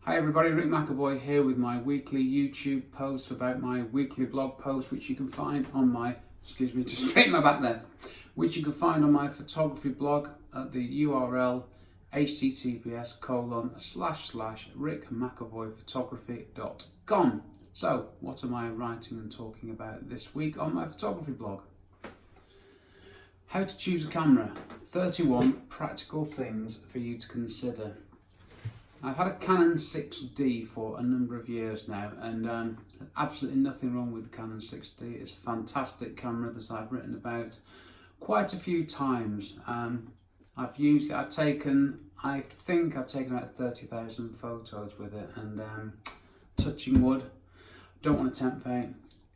Hi everybody, Rick McEvoy here with my weekly YouTube post about my weekly blog post, which you can find on my, just straighten my back there, which you can find on my photography blog at the URL https://rickmcavoyphotography.com. So, what am I writing and talking about this week on my photography blog? How to choose a camera. 31 practical things for you to consider. I've had a Canon 6D for a number of years now, and absolutely nothing wrong with the Canon 6D. It's a fantastic camera that I've written about quite a few times. I've used it, I think I've taken about 30,000 photos with it, and touching wood, don't want to tempt fate,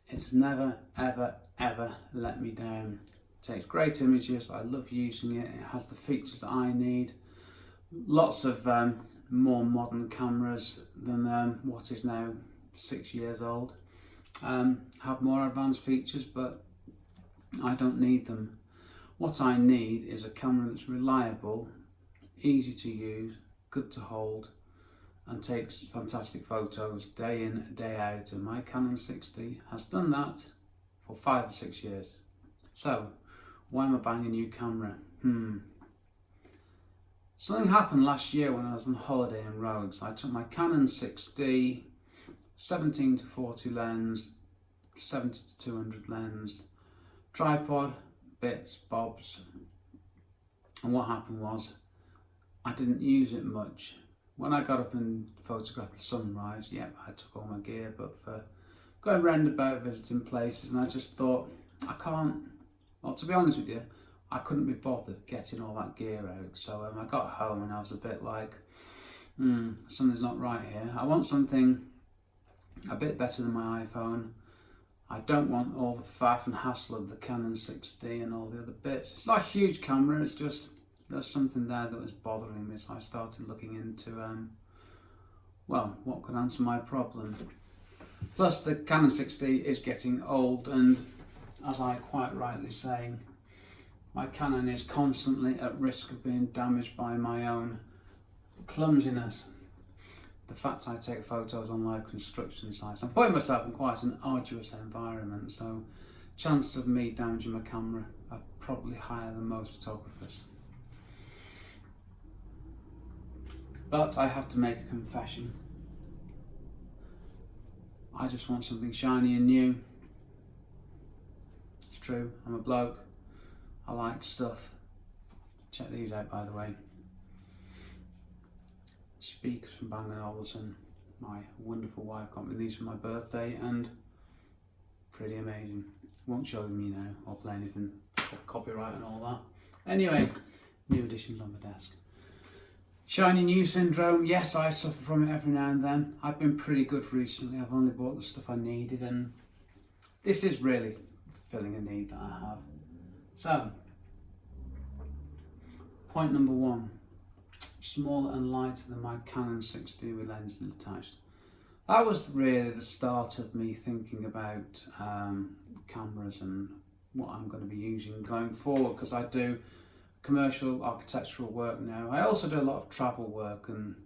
it's never ever let me down. It takes great images, I love using it, it has the features that I need. Lots of more modern cameras than what is now 6 years old have more advanced features, but I don't need them. What I need is a camera that's reliable, easy to use, good to hold, and takes fantastic photos day in, day out, and my Canon 6D has done that for 5 or 6 years. So why am I buying a new camera? Something happened last year when I was on holiday in Rhodes. I took my Canon 6D, 17-40 lens, 70-200 lens, tripod, bits, bobs, and what happened was I didn't use it much. When I got up and photographed the sunrise, I took all my gear, but for going round about visiting places, and I just thought, to be honest with you, I couldn't be bothered getting all that gear out. So I got home and I was a bit like, something's not right here. I want something a bit better than my iPhone. I don't want all the faff and hassle of the Canon 6D and all the other bits. It's not a huge camera, it's just, there's something there that was bothering me. So I started looking into, what could answer my problem. Plus the Canon 6D is getting old, and as I quite rightly say, my Canon is constantly at risk of being damaged by my own clumsiness. The fact I take photos on live construction sites, I'm putting myself in quite an arduous environment, so chances of me damaging my camera are probably higher than most photographers. But I have to make a confession. I just want something shiny and new. It's true, I'm a bloke. I like stuff. Check these out, by the way. Speakers from Bang & Olufsen. My wonderful wife got me these for my birthday, and pretty amazing. Won't show them you now or play anything, copyright and all that. Anyway, new additions on the desk. Shiny new syndrome. Yes, I suffer from it every now and then. I've been pretty good recently. I've only bought the stuff I needed, and this is really filling a need that I have. So, point number 1, smaller and lighter than my Canon 6D with lenses attached. That was really the start of me thinking about cameras and what I'm going to be using going forward, because I do commercial architectural work now. I also do a lot of travel work, and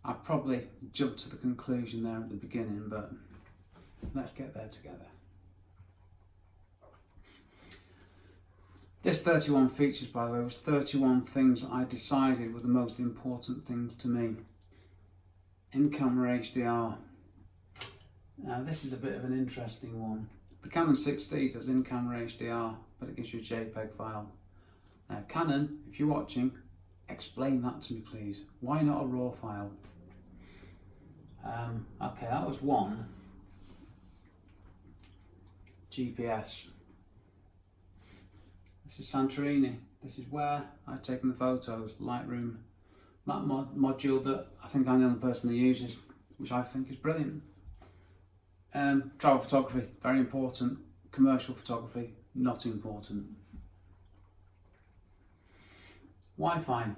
I probably jumped to the conclusion there at the beginning, but let's get there together. This 31 features, by the way, was 31 things that I decided were the most important things to me. In-camera HDR. Now this is a bit of an interesting one. The Canon 6D does in-camera HDR, but it gives you a JPEG file. Now Canon, if you're watching, explain that to me please. Why not a RAW file? Okay, that was one. GPS. This is Santorini. This is where I've taken the photos. Lightroom module that I think I'm the only person who uses, which I think is brilliant. Travel photography, very important. Commercial photography, not important. Wi-Fi.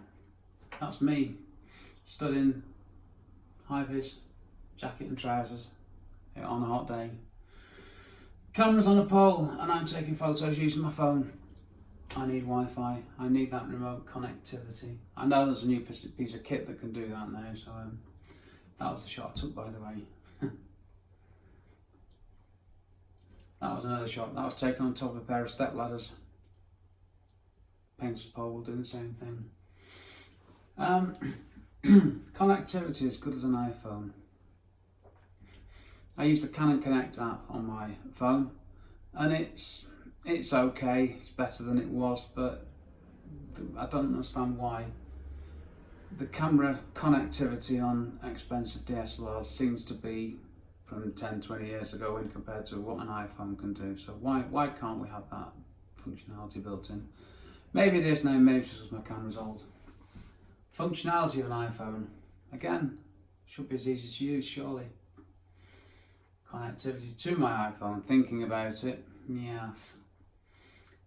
That's me, stood in high-vis jacket and trousers on a hot day. Camera's on a pole and I'm taking photos using my phone. I need Wi-Fi, I need that remote connectivity. I know there's a new piece of kit that can do that now, so That was the shot I took, by the way. That was another shot. That was taken on top of a pair of step ladders. Painter's pole will do the same thing. Connectivity is good as an iPhone. I use the Canon Connect app on my phone, and it's okay. It's better than it was, but I don't understand why the camera connectivity on expensive DSLRs seems to be from 10-20 years ago when compared to what an iPhone can do. So why can't we have that functionality built in? Maybe it is now, maybe it's just because my camera's old. Functionality of an iPhone, again, should be as easy to use, surely. Connectivity to my iPhone, thinking about it, yes.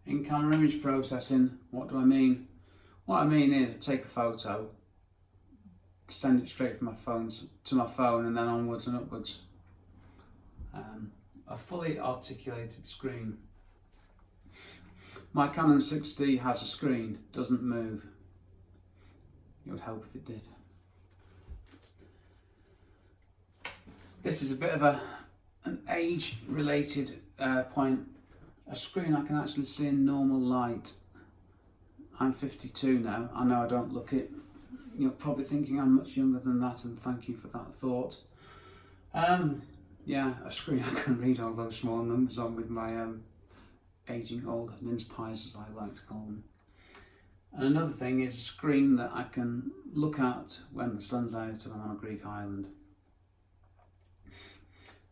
In-camera image processing, what do I mean? What I mean is I take a photo, send it straight from my phone to my phone, and then onwards and upwards. A fully articulated screen. My Canon 6D has a screen, doesn't move. It would help if it did. This is a bit of an age-related point. A screen I can actually see in normal light. I'm 52 now. I know I don't look it. You're probably thinking I'm much younger than that, and thank you for that thought. Yeah, a screen I can read all those small numbers on with my aging old mince pies, as I like to call them. And another thing is a screen that I can look at when the sun's out and I'm on a Greek island.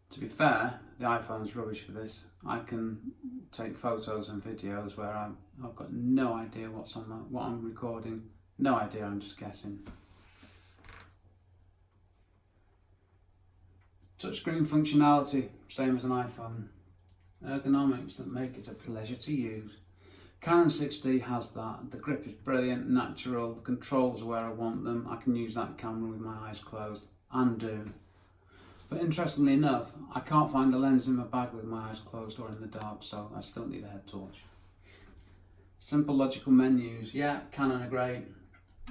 To be fair, the iPhone's rubbish for this. I can take photos and videos where I've got no idea what I'm recording, no idea, I'm just guessing. Touchscreen functionality, same as an iPhone. Ergonomics that make it a pleasure to use. Canon 6D has that. The grip is brilliant, natural, the controls are where I want them. I can use that camera with my eyes closed, and do. But interestingly enough, I can't find a lens in my bag with my eyes closed or in the dark, so I still need a head torch. Simple logical menus, yeah, Canon are great.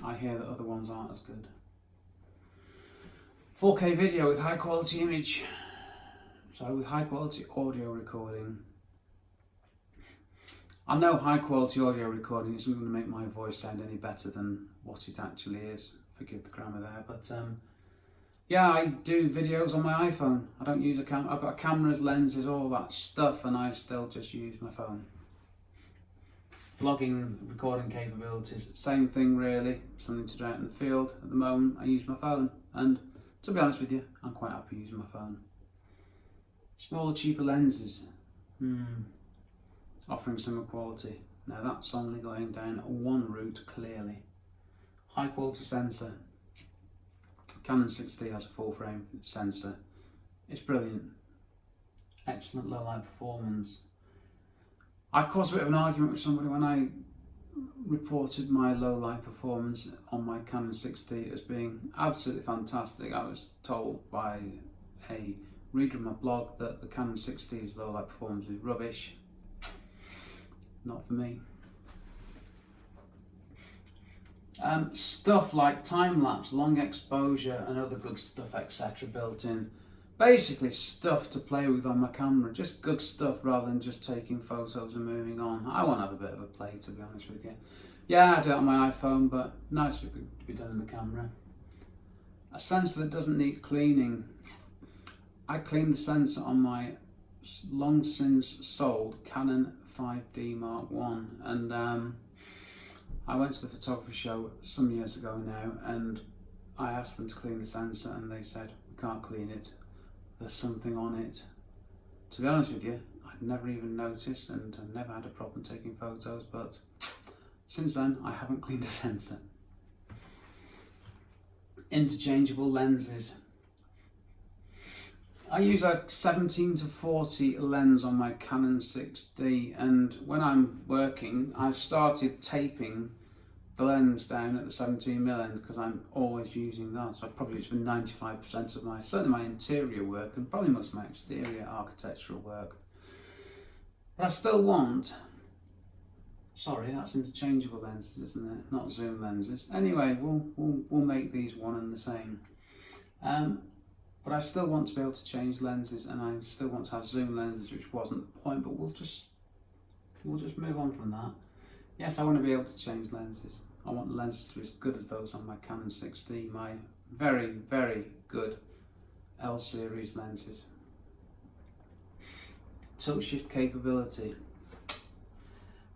I hear that other ones aren't as good. 4K video with high quality with high quality audio recording. I know high quality audio recording isn't going to make my voice sound any better than what it actually is. Forgive the grammar there, but yeah, I do videos on my iPhone. I don't use a camera. I've got cameras, lenses, all that stuff, and I still just use my phone. Vlogging, recording capabilities, same thing really. Something to do out in the field. At the moment, I use my phone, and to be honest with you, I'm quite happy using my phone. Smaller, cheaper lenses, offering similar quality. Now that's only going down one route clearly. High quality sensor. Canon 6D has a full frame sensor. It's brilliant. Excellent low light performance. I caused a bit of an argument with somebody when I reported my low light performance on my Canon 6D as being absolutely fantastic. I was told by a reader of my blog that the Canon 6D's low light performance is rubbish. Not for me. Stuff like time-lapse, long exposure and other good stuff, etc. built in. Basically stuff to play with on my camera, just good stuff rather than just taking photos and moving on. I want to have a bit of a play, to be honest with you. Yeah, I do it on my iPhone, but nice to be done in the camera. A sensor that doesn't need cleaning. I cleaned the sensor on my long since sold Canon 5D Mark I, and I went to the photography show some years ago now, and I asked them to clean the sensor and they said, we can't clean it, there's something on it. To be honest with you, I'd never even noticed and I've never had a problem taking photos, but since then I haven't cleaned the sensor. Interchangeable lenses. I use a 17-40 lens on my Canon 6D, and when I'm working I've started taping the lens down at the 17mm end because I'm always using that, so I probably use for 95% of my, certainly my interior work and probably most of my exterior architectural work. But I still want, sorry, that's interchangeable lenses, isn't it? Not zoom lenses. Anyway, we'll make these one and the same. But I still want to be able to change lenses, and I still want to have zoom lenses, which wasn't the point, but we'll just move on from that. Yes, I want to be able to change lenses. I want the lenses to be as good as those on my Canon 6D, my very, very good L series lenses. Tilt shift capability.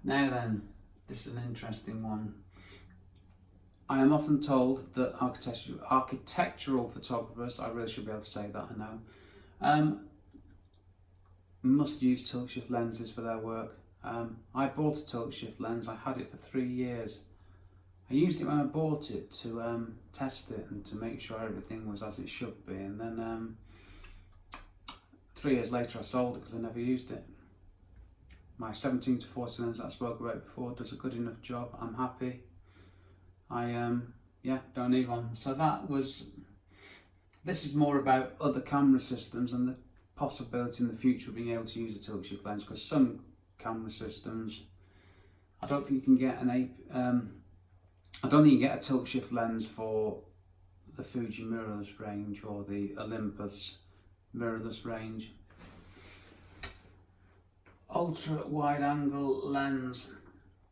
Now then, this is an interesting one. I am often told that architectural photographers, I really should be able to say that, I know, must use tilt shift lenses for their work. I bought a tilt shift lens. I had it for 3 years. I used it when I bought it to test it and to make sure everything was as it should be, and then 3 years later I sold it because I never used it. My 17 to 40 lens that I spoke about before does a good enough job. I'm happy. I don't need one. So this is more about other camera systems and the possibility in the future of being able to use a tilt shift lens, because some camera systems, I don't think you can get a tilt shift lens for the Fuji mirrorless range or the Olympus mirrorless range. Ultra wide angle lens.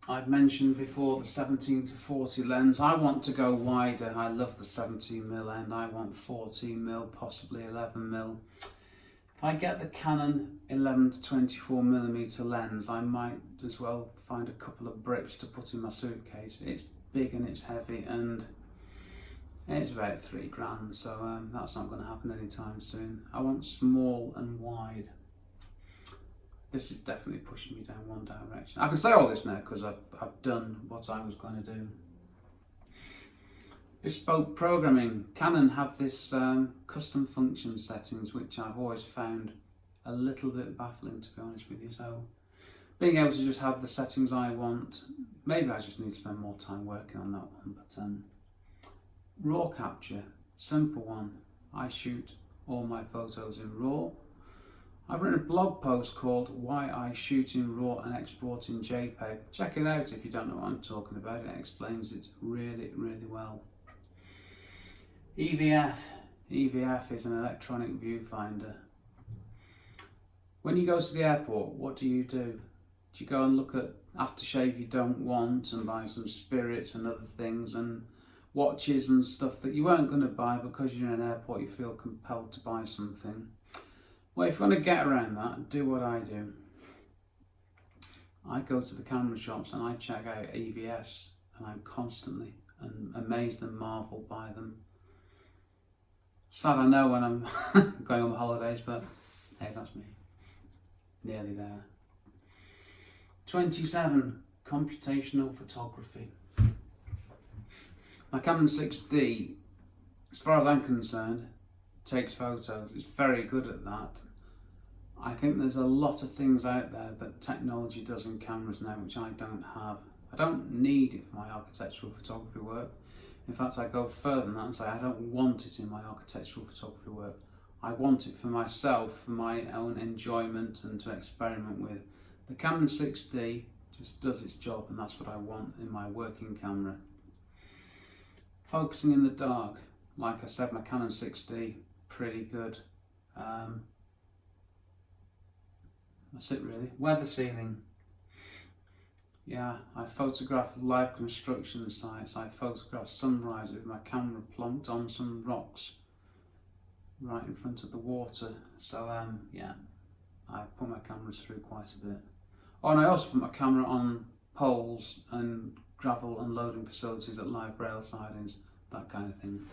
I've mentioned before the 17 to 40 lens. I want to go wider. I love the 17mm end. I want 14mm, possibly 11mm. If I get the Canon 11 to 24mm lens, I might as well find a couple of bricks to put in my suitcase. It's big and it's heavy, and it's about £3 grand, so that's not going to happen anytime soon. I want small and wide. This is definitely pushing me down one direction. I can say all this now because I've done what I was going to do. Bespoke programming. Canon have this custom function settings, which I've always found a little bit baffling, to be honest with you. So being able to just have the settings I want, maybe I just need to spend more time working on that one. But RAW capture, simple one. I shoot all my photos in RAW. I've written a blog post called Why I Shoot in RAW and Export in JPEG. Check it out if you don't know what I'm talking about. It explains it really, really well. EVF. EVF is an electronic viewfinder. When you go to the airport, what do? Do you go and look at aftershave you don't want and buy some spirits and other things and watches and stuff that you weren't going to buy, because you're in an airport you feel compelled to buy something? Well, if you want to get around that, do what I do. I go to the camera shops and I check out EVFs, and I'm constantly amazed and marvelled by them. Sad I know when I'm going on holidays, but hey, that's me. Nearly there. 27. Computational photography. My Canon 6D, as far as I'm concerned, takes photos. It's very good at that. I think there's a lot of things out there that technology does in cameras now which I don't have. I don't need it for my architectural photography work. In fact, I go further than that and say I don't want it in my architectural photography work. I want it for myself, for my own enjoyment and to experiment with. The Canon 6D just does its job, and that's what I want in my working camera. Focusing in the dark. Like I said, my Canon 6D, pretty good. That's it really. Weather sealing. Yeah, I photograph live construction sites. I photograph sunrise with my camera plonked on some rocks right in front of the water. So yeah, I put my cameras through quite a bit. Oh, and I also put my camera on poles and gravel unloading facilities at live rail sidings, that kind of thing.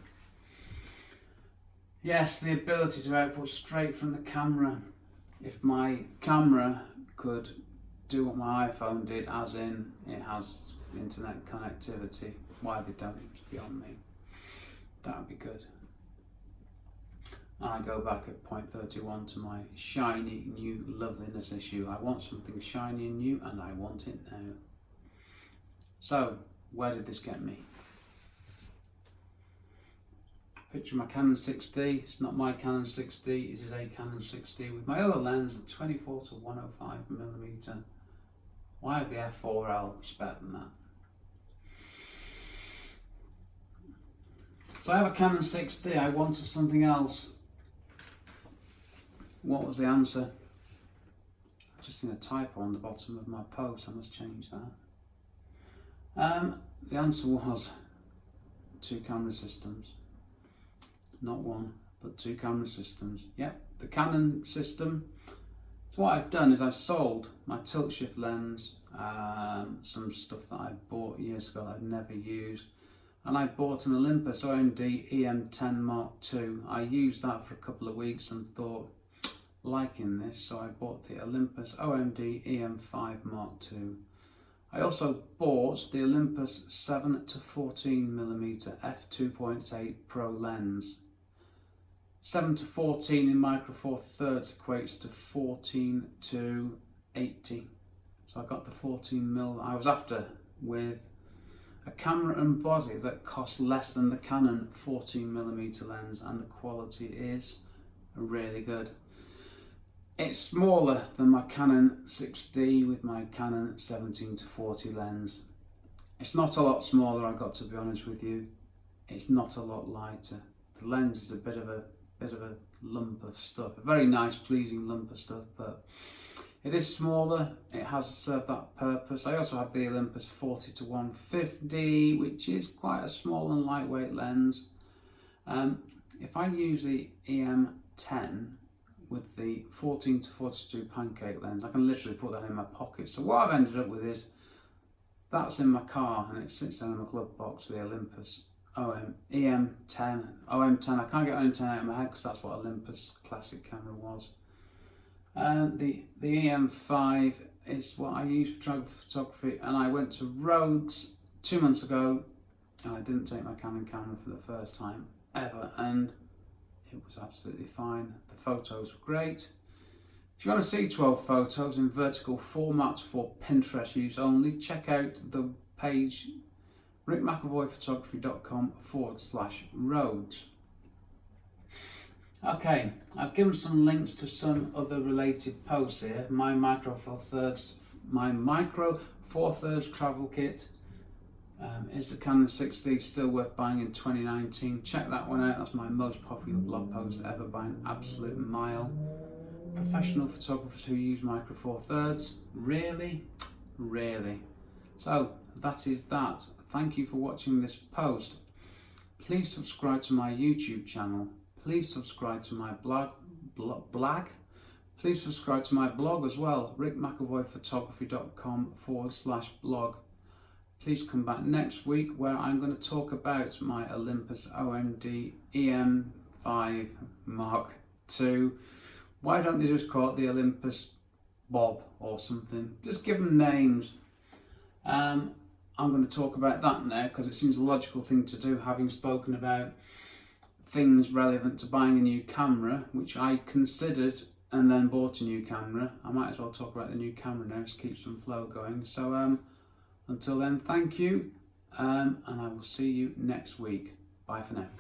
Yes, the ability to output straight from the camera. If my camera could do what my iPhone did, as in it has internet connectivity, why they don't, it's beyond me. That would be good. And I go back at point 31 to my shiny new loveliness issue. I want something shiny and new, and I want it now. So, where did this get me? Picture my Canon 6D. It's not my Canon 6D, it is a Canon 6D with my other lens at 24 to 105mm. Why have the f4L? It's better than that. So I have a Canon 6D, I wanted something else. What was the answer? I've just seen a typo on the bottom of my post, I must change that. The answer was 2 camera systems. Not one, but 2 camera systems. Yep, the Canon system. So what I've done is I've sold my tilt shift lens, some stuff that I bought years ago that I've never used, and I bought an Olympus OMD EM10 Mark II. I used that for a couple of weeks and thought, liking this, so I bought the Olympus OMD EM5 Mark II. I also bought the Olympus 7 to 14mm f2.8 Pro lens. 7 to 14 in micro four thirds equates to 14 to 80. So I got the 14mm I was after, with a camera and body that costs less than the Canon 14mm lens, and the quality is really good. It's smaller than my Canon 6D with my Canon 17 to 40 lens. It's not a lot smaller, I've got to be honest with you. It's not a lot lighter. The lens is a bit of a lump of stuff, a very nice pleasing lump of stuff, but it is smaller. It has served that purpose. I also have the Olympus 40 to 150, which is quite a small and lightweight lens. If I use the EM10 with the 14 to 42 pancake lens, I can literally put that in my pocket. So what I've ended up with is, that's in my car and it sits down in my glove box, the Olympus EM10, OM10. I can't get OM10 out of my head because that's what Olympus classic camera was. The EM5 is what I use for photography, and I went to Rhodes 2 months ago and I didn't take my Canon camera for the first time ever, and it was absolutely fine. The photos were great. If you want to see 12 photos in vertical format for Pinterest use only, check out the page rickmcavoyphotography.com/Rhodes. Okay, I've given some links to some other related posts here. My micro four thirds travel kit. Is the Canon 6D still worth buying in 2019? Check that one out. That's my most popular blog post ever by an absolute mile. Professional photographers who use micro four thirds. Really? Really? So that is that. Thank you for watching this post. Please subscribe to my YouTube channel. Please subscribe to my blog. Please subscribe to my blog as well, rickmcavoyphotography.com/blog. Please come back next week where I'm going to talk about my Olympus OMD EM5 Mark II. Why don't they just call it the Olympus Bob or something? Just give them names. I'm going to talk about that now because it seems a logical thing to do, having spoken about things relevant to buying a new camera, which I considered and then bought a new camera. I might as well talk about the new camera now to keep some flow going. So until then, thank you, and I will see you next week. Bye for now.